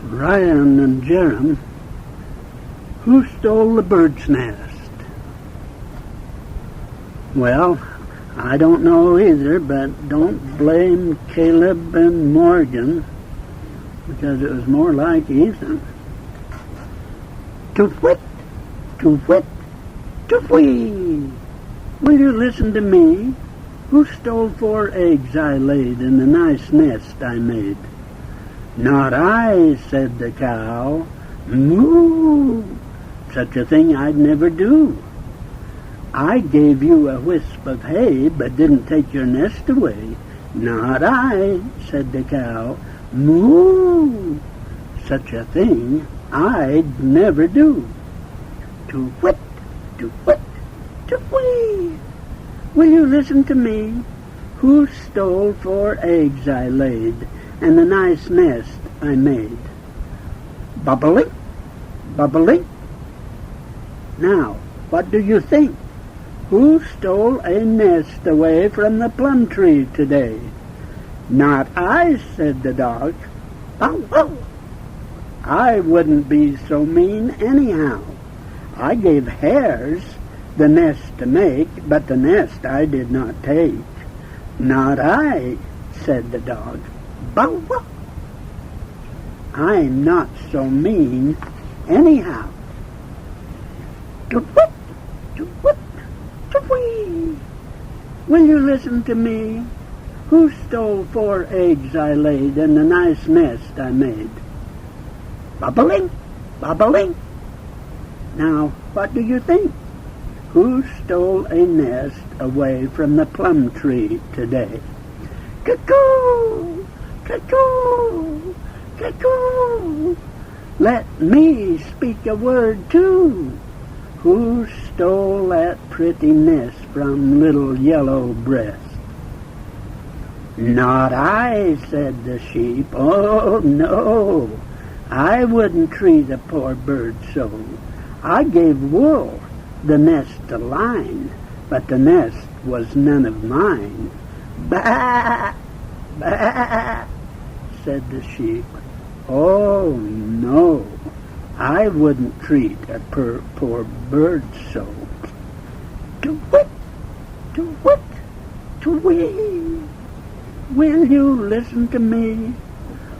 Ryan and Jerem, who stole the bird's nest? Well, I don't know either, but don't blame Caleb and Morgan, because it was more like Ethan. To-whit, to-whit, to-whee! Will you listen to me? Who stole 4 eggs I laid in the nice nest I made? Not I, said the cow. Moo! Such a thing I'd never do. I gave you a wisp of hay, but didn't take your nest away. Not I, said the cow. Moo! Such a thing I'd never do. To-whit, to-whit, to-whee! Will you listen to me? Who stole 4 eggs I laid and the nice nest I made? Bobolink, bobolink. Now, what do you think? Who stole a nest away from the plum tree today? Not I, said the dog. Bow, wow. I wouldn't be so mean anyhow. I gave hares the nest to make, but the nest I did not take. Not I, said the dog. Bow, wow. I'm not so mean anyhow. To-whit, to-whit, to-whee! Will you listen to me? Who stole 4 eggs I laid and the nice nest I made? Bobolink, bobolink. Now, what do you think? Who stole a nest away from the plum tree today? Cuckoo! Cuckoo! Cuckoo! Let me speak a word too. Who stole that pretty nest from little yellow breast? Not I, said the sheep. Oh, no, I wouldn't treat a poor bird so. I gave wool the nest to line, but the nest was none of mine. Bah! Bah! Said the sheep. Oh, no, I wouldn't treat a poor bird so. To-whit, to-whit, to-wee! Will you listen to me?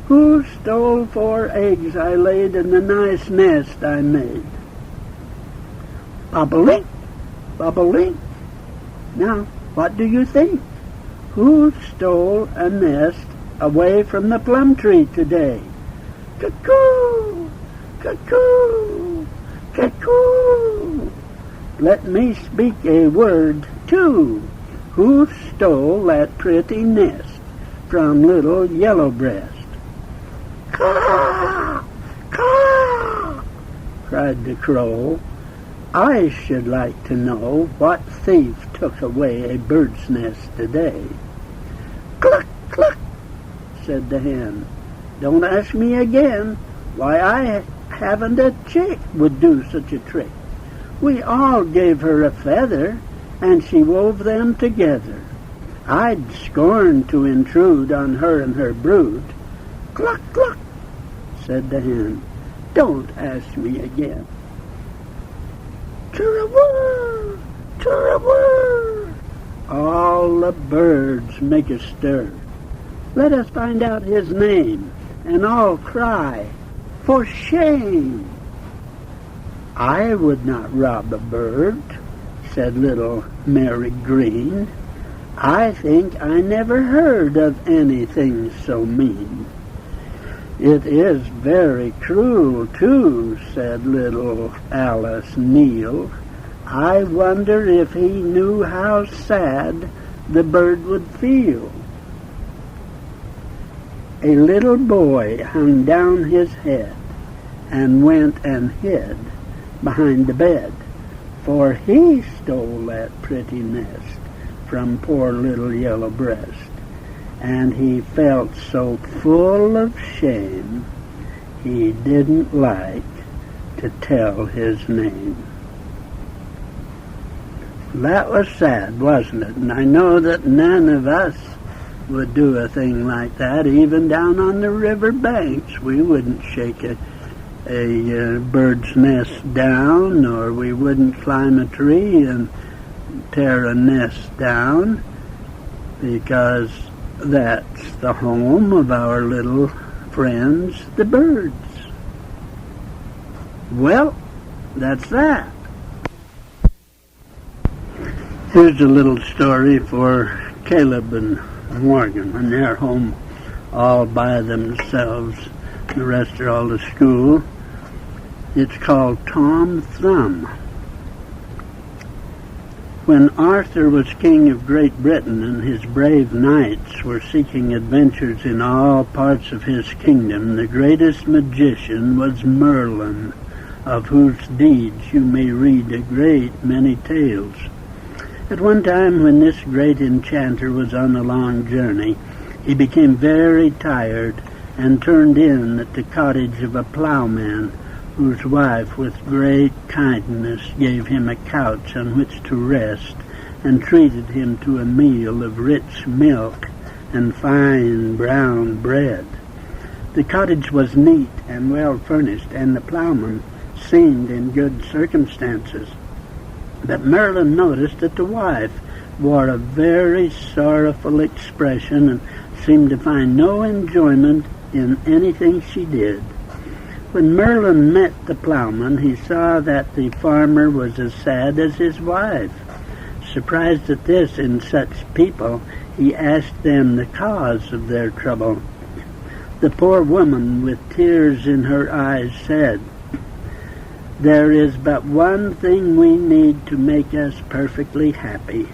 Who stole 4 eggs I laid in the nice nest I made? Bobolink, bobolink. Now, what do you think? Who stole a nest away from the plum tree today? Cuckoo! Cuckoo! Cuckoo! Let me speak a word, too. Who stole that pretty nest from little yellow breast? Caw! Caw! Cried the crow. I should like to know what thief took away a bird's nest today. Cluck, cluck, said the hen. Don't ask me again why I haven't a chick would do such a trick. We all gave her a feather, and she wove them together. I'd scorn to intrude on her and her brood. Cluck, cluck, said the hen. Don't ask me again. Chirra-whir, chirra-whir. All the birds make a stir. Let us find out his name, and all cry, for shame. I would not rob a bird, said little Mary Green. I think I never heard of anything so mean. It is very cruel, too, said little Alice Neal. I wonder if he knew how sad the bird would feel. A little boy hung down his head and went and hid behind the bed, for he stole that pretty nest from poor little yellow breast. And he felt so full of shame, he didn't like to tell his name. That was sad, wasn't it? And I know that none of us would do a thing like that. Even down on the river banks, we wouldn't shake a bird's nest down, or we wouldn't climb a tree and tear a nest down, because that's the home of our little friends, the birds. Well, that's that. Here's a little story for Caleb and Morgan when they're home all by themselves. The rest are all to school. It's called Tom Thumb. When Arthur was king of Great Britain and his brave knights were seeking adventures in all parts of his kingdom, the greatest magician was Merlin, of whose deeds you may read a great many tales. At one time, when this great enchanter was on a long journey, he became very tired and turned in at the cottage of a plowman, whose wife with great kindness gave him a couch on which to rest and treated him to a meal of rich milk and fine brown bread. The cottage was neat and well furnished, and the plowman seemed in good circumstances. But Merlin noticed that the wife wore a very sorrowful expression and seemed to find no enjoyment in anything she did. When Merlin met the plowman, he saw that the farmer was as sad as his wife. Surprised at this in such people, he asked them the cause of their trouble. The poor woman, with tears in her eyes, said, "There is but one thing we need to make us perfectly happy.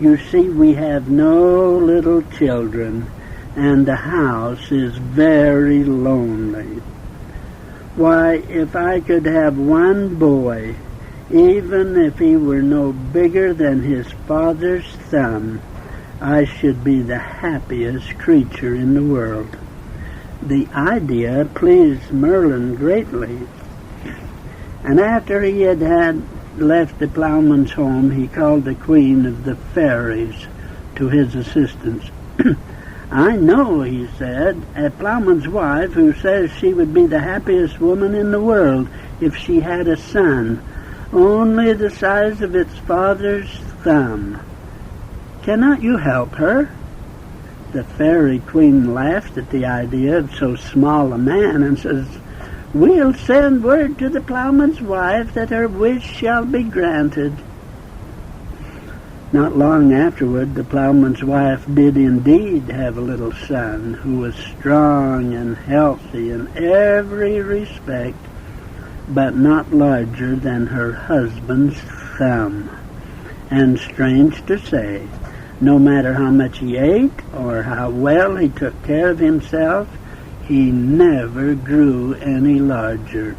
You see, we have no little children, and the house is very lonely. Why, if I could have one boy, even if he were no bigger than his father's thumb, I should be the happiest creature in the world." The idea pleased Merlin greatly, and after he had left the plowman's home, he called the queen of the fairies to his assistance. "I know," he said, "a plowman's wife who says she would be the happiest woman in the world if she had a son, only the size of its father's thumb. Cannot you help her?" The fairy queen laughed at the idea of so small a man and says, "We'll send word to the plowman's wife that her wish shall be granted." Not long afterward, the plowman's wife did indeed have a little son who was strong and healthy in every respect, but not larger than her husband's thumb. And strange to say, no matter how much he ate or how well he took care of himself, he never grew any larger.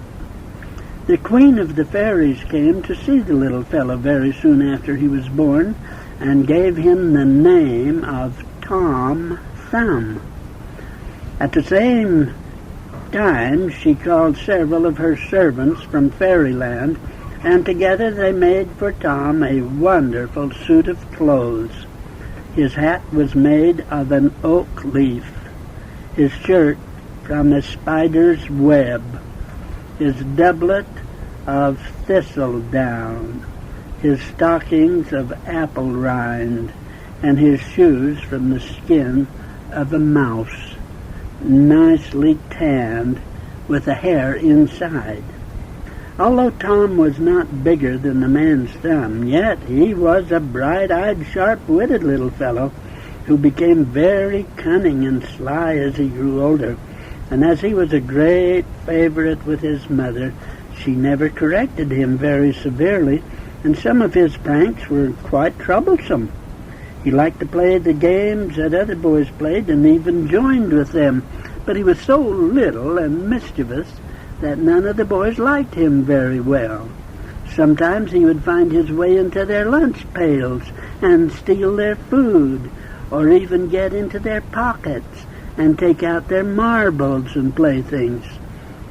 The queen of the fairies came to see the little fellow very soon after he was born, and gave him the name of Tom Thumb. At the same time, she called several of her servants from fairyland, and together they made for Tom a wonderful suit of clothes. His hat was made of an oak leaf, his shirt from a spider's web, his doublet of thistle down, his stockings of apple rind, and his shoes from the skin of a mouse, nicely tanned with the hair inside. Although Tom was not bigger than the man's thumb, yet he was a bright-eyed, sharp-witted little fellow who became very cunning and sly as he grew older. And as he was a great favorite with his mother, she never corrected him very severely, and some of his pranks were quite troublesome. He liked to play the games that other boys played and even joined with them, but he was so little and mischievous that none of the boys liked him very well. Sometimes he would find his way into their lunch pails and steal their food, or even get into their pockets and take out their marbles and playthings.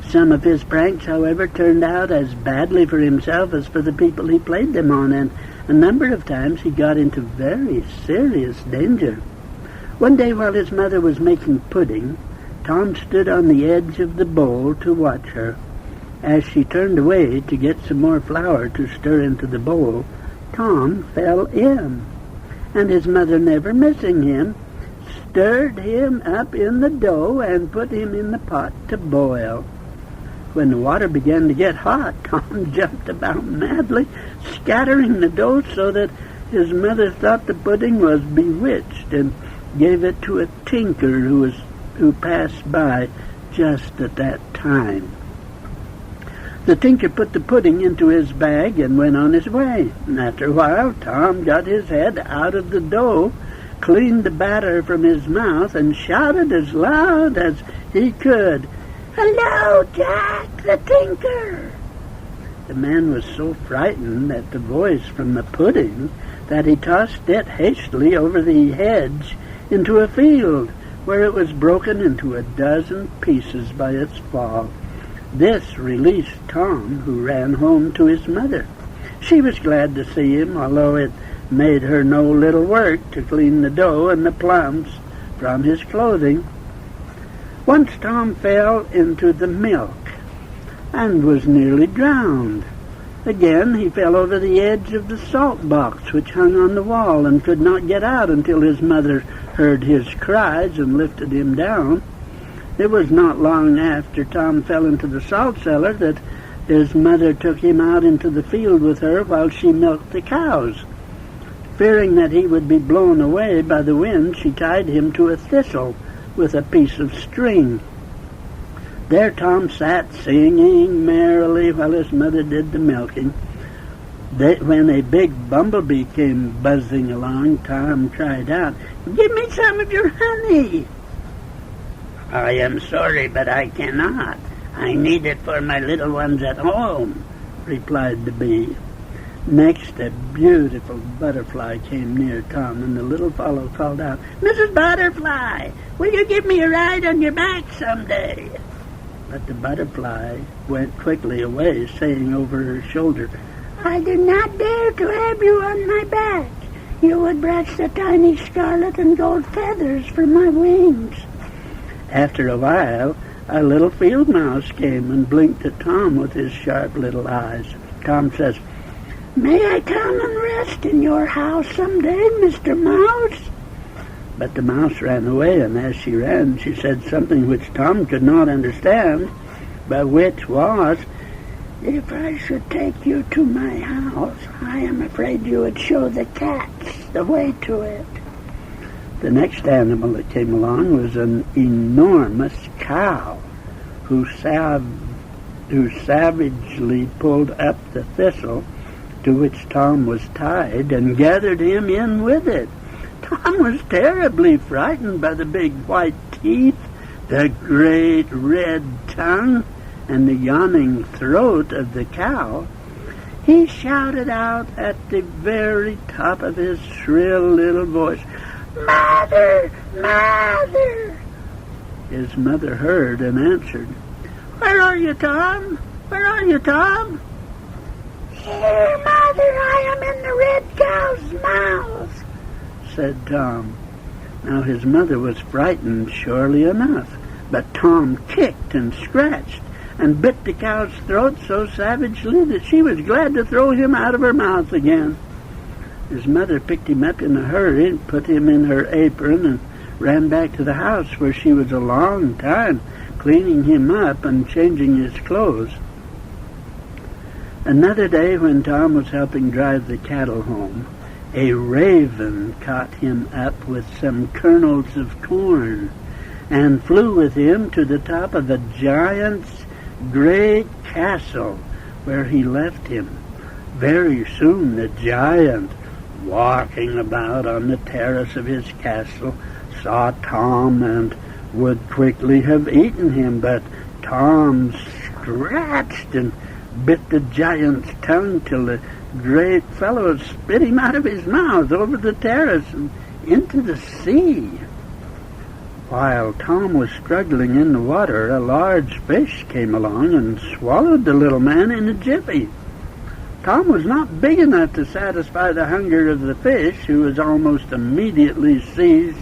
Some of his pranks, however, turned out as badly for himself as for the people he played them on, and a number of times he got into very serious danger. One day while his mother was making pudding, Tom stood on the edge of the bowl to watch her. As she turned away to get some more flour to stir into the bowl, Tom fell in, and his mother, never missing him, stirred him up in the dough and put him in the pot to boil. When the water began to get hot, Tom jumped about madly, scattering the dough so that his mother thought the pudding was bewitched and gave it to a tinker who passed by just at that time. The tinker put the pudding into his bag and went on his way. And after a while, Tom got his head out of the dough, cleaned the batter from his mouth, and shouted as loud as he could, "Hello, Jack the Tinker!" The man was so frightened at the voice from the pudding that he tossed it hastily over the hedge into a field, where it was broken into a dozen pieces by its fall. This released Tom, who ran home to his mother. She was glad to see him, although it made her no little work to clean the dough and the plums from his clothing. Once Tom fell into the milk and was nearly drowned. Again he fell over the edge of the salt box which hung on the wall and could not get out until his mother heard his cries and lifted him down. It was not long after Tom fell into the salt cellar that his mother took him out into the field with her while she milked the cows. Fearing that he would be blown away by the wind, she tied him to a thistle with a piece of string. There Tom sat singing merrily while his mother did the milking. When a big bumblebee came buzzing along, Tom cried out, "Give me some of your honey!" "I am sorry, but I cannot. I need it for my little ones at home," replied the bee. Next, a beautiful butterfly came near Tom, and the little fellow called out, "Mrs. Butterfly, will you give me a ride on your back someday?" But the butterfly went quickly away, saying over her shoulder, "I do not dare to have you on my back. You would brush the tiny scarlet and gold feathers from my wings." After a while, a little field mouse came and blinked at Tom with his sharp little eyes. Tom says, "May I come and rest in your house someday, Mr. Mouse?" But the mouse ran away, and as she ran, she said something which Tom could not understand, but which was, "If I should take you to my house, I am afraid you would show the cats the way to it." The next animal that came along was an enormous cow who savagely pulled up the thistle to which Tom was tied and gathered him in with it. Tom was terribly frightened by the big white teeth, the great red tongue, and the yawning throat of the cow. He shouted out at the very top of his shrill little voice, "Mother! Mother!" His mother heard and answered, "Where are you, Tom? Where are you, Tom?" "Here, Mother, I am in the red cow's mouth," said Tom. Now his mother was frightened, surely enough, but Tom kicked and scratched and bit the cow's throat so savagely that she was glad to throw him out of her mouth again. His mother picked him up in a hurry and put him in her apron and ran back to the house, where she was a long time cleaning him up and changing his clothes. Another day, when Tom was helping drive the cattle home, a raven caught him up with some kernels of corn and flew with him to the top of a giant's great castle, where he left him. Very soon the giant, walking about on the terrace of his castle, saw Tom and would quickly have eaten him, but Tom scratched and bit the giant's tongue till the great fellow spit him out of his mouth over the terrace and into the sea. While Tom was struggling in the water, a large fish came along and swallowed the little man in a jiffy. Tom was not big enough to satisfy the hunger of the fish, who was almost immediately seized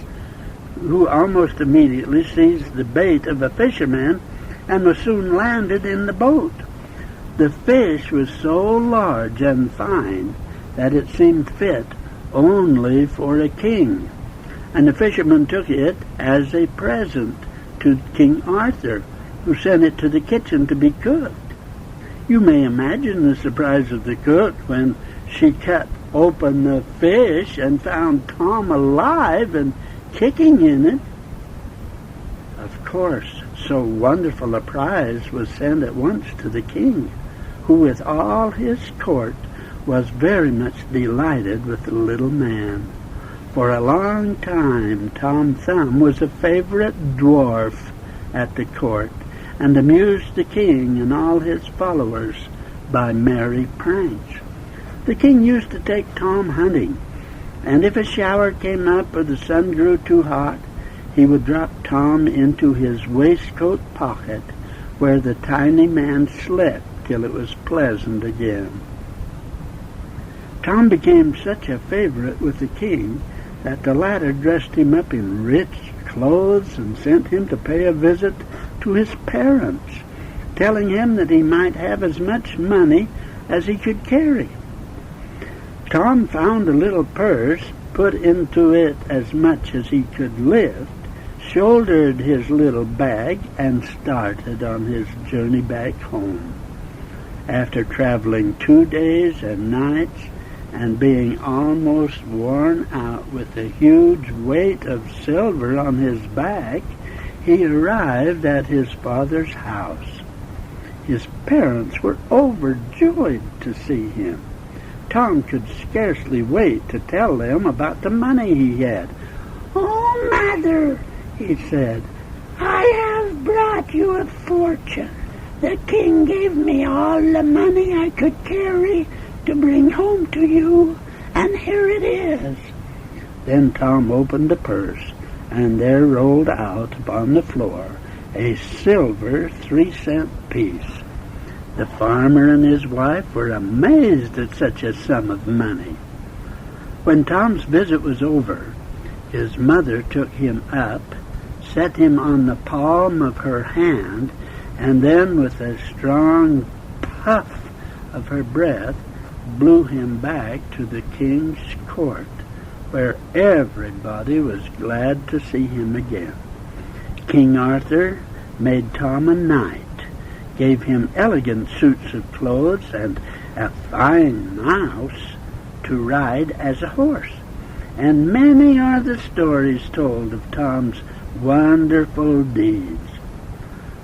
who almost immediately seized the bait of a fisherman and was soon landed in the boat. The fish was so large and fine that it seemed fit only for a king, and the fisherman took it as a present to King Arthur, who sent it to the kitchen to be cooked. You may imagine the surprise of the cook when she cut open the fish and found Tom alive and kicking in it. Of course, so wonderful a prize was sent at once to the king, who with all his court was very much delighted with the little man. For a long time Tom Thumb was a favorite dwarf at the court, and amused the king and all his followers by merry pranks. The king used to take Tom hunting, and if a shower came up or the sun grew too hot, he would drop Tom into his waistcoat pocket, where the tiny man slept till it was pleasant again. Tom became such a favorite with the king that the latter dressed him up in rich clothes and sent him to pay a visit to his parents, telling him that he might have as much money as he could carry. Tom found a little purse, put into it as much as he could lift, shouldered his little bag, and started on his journey back home. After traveling 2 days and nights and being almost worn out with the huge weight of silver on his back, he arrived at his father's house. His parents were overjoyed to see him. Tom could scarcely wait to tell them about the money he had. "Oh, Mother," he said, "I have brought you a fortune. The king gave me all the money I could carry to bring home to you, and here it is." Then Tom opened the purse, and there rolled out upon the floor a silver 3-cent piece. The farmer and his wife were amazed at such a sum of money. When Tom's visit was over, his mother took him up, set him on the palm of her hand, and then with a strong puff of her breath blew him back to the king's court, where everybody was glad to see him again. King Arthur made Tom a knight, gave him elegant suits of clothes and a fine mouse to ride as a horse. And many are the stories told of Tom's wonderful deeds.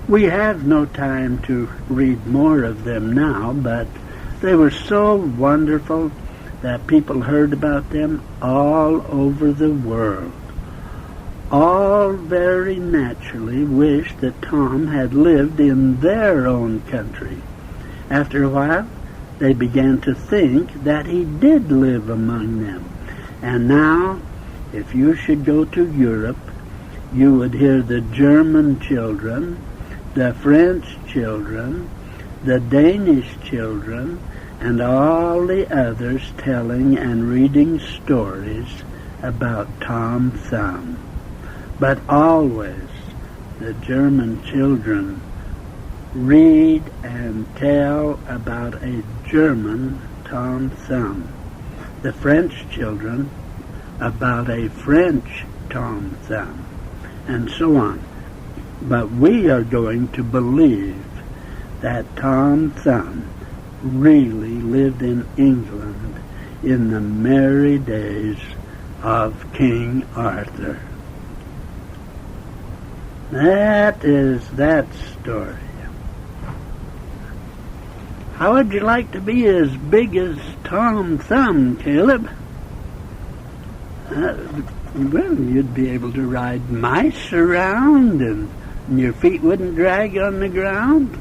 We have no time to read more of them now, but they were so wonderful that people heard about them all over the world. All very naturally wished that Tom had lived in their own country. After a while, they began to think that he did live among them. And now, if you should go to Europe, you would hear the German children, the French children, the Danish children, and all the others telling and reading stories about Tom Thumb. But always the German children read and tell about a German Tom Thumb. The French children about a French Tom Thumb, and so on. But we are going to believe that Tom Thumb really lived in England in the merry days of King Arthur. That is that story. How would you like to be as big as Tom Thumb, Caleb? Well, you'd be able to ride mice around and your feet wouldn't drag on the ground.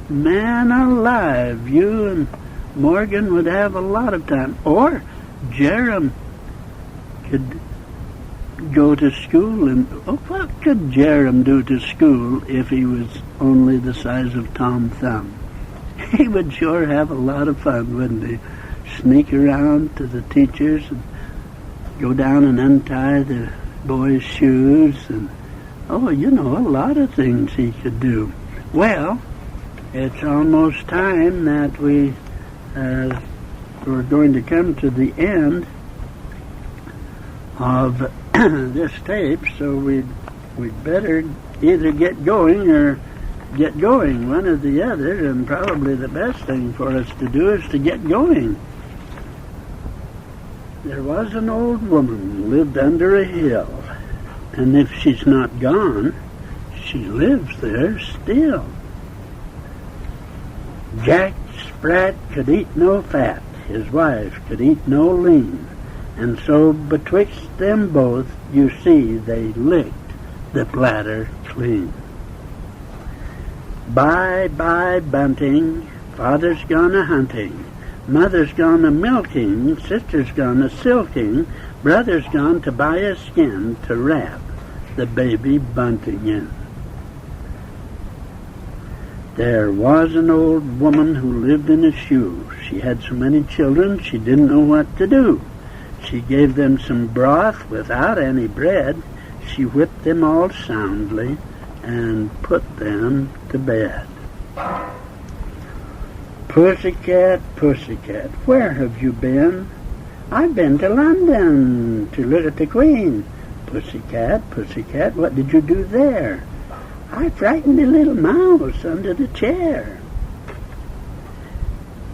Man alive, you and Morgan would have a lot of time. Or Jerem could go to school, and what could Jerem do to school if he was only the size of Tom Thumb? He would sure have a lot of fun, wouldn't he? Sneak around to the teachers and go down and untie the boy's shoes, and a lot of things he could do. Well, it's almost time that we're going to come to the end of this tape, so we'd better either get going or get going, one or the other, and probably the best thing for us to do is to get going. There was an old woman who lived under a hill, and if she's not gone, she lives there still. Jack Sprat could eat no fat, his wife could eat no lean, and so betwixt them both, you see, they licked the platter clean. Bye, bye, bunting, father's gone a-hunting, mother's gone a-milking, sister's gone a-silking, brother's gone to buy a skin to wrap the baby bunting in. There was an old woman who lived in a shoe. She had so many children she didn't know what to do. She gave them some broth without any bread. She whipped them all soundly and put them to bed. Pussycat, pussycat, where have you been? I've been to London to look at the Queen. Pussycat, pussycat, what did you do there? I frightened a little mouse under the chair.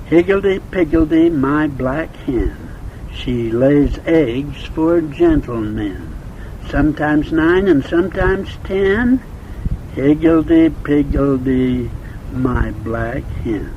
Higgledy-piggledy, my black hen, she lays eggs for gentlemen, sometimes 9 and sometimes 10. Higgledy-piggledy, my black hen.